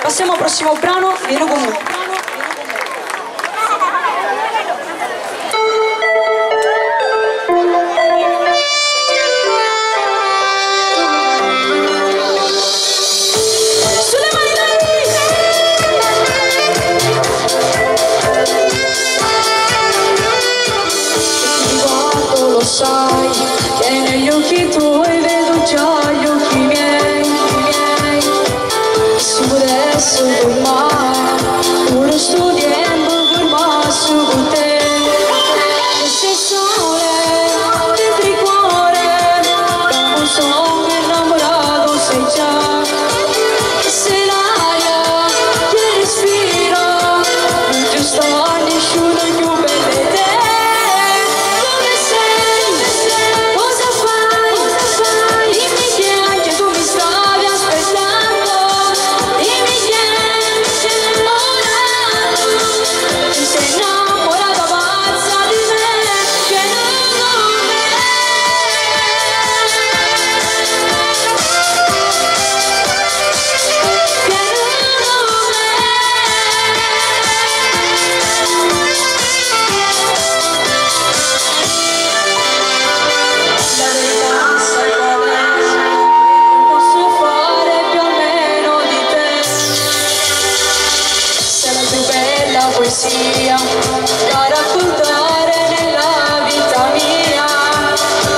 Passiamo al prossimo brano, Vieni con me. Sai che negli occhi tuoi vedo già gli occhi miei, se potessi fermare, ora sto tempo fermarsi con te, e sei sole dentro il cuore, non sono innamorato, sei già, e sei l'aria che respiro, non ci sta nessuno più belle te. Poesia da raccontare nella vita mia,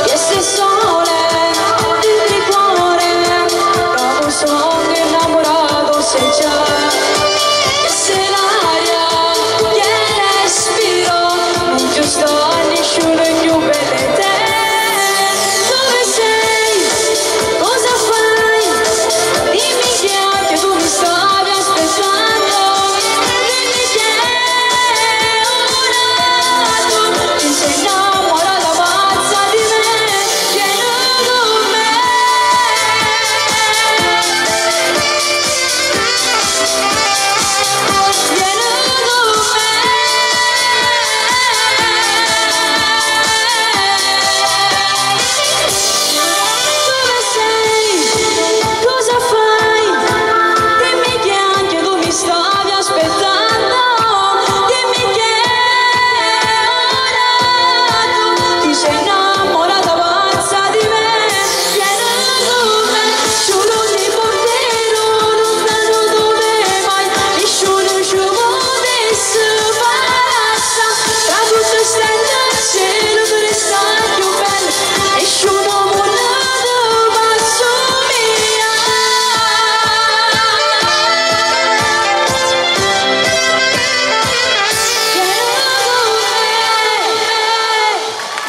che sei sole dentro il cuore, da un sogno innamorato sei già, e sei l'aria che respiro, non ci sta nessuno più belle te. Dove sei? Cosa fai? Dimmi che anche tu mi stavi aspettando.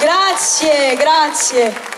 Grazie, grazie.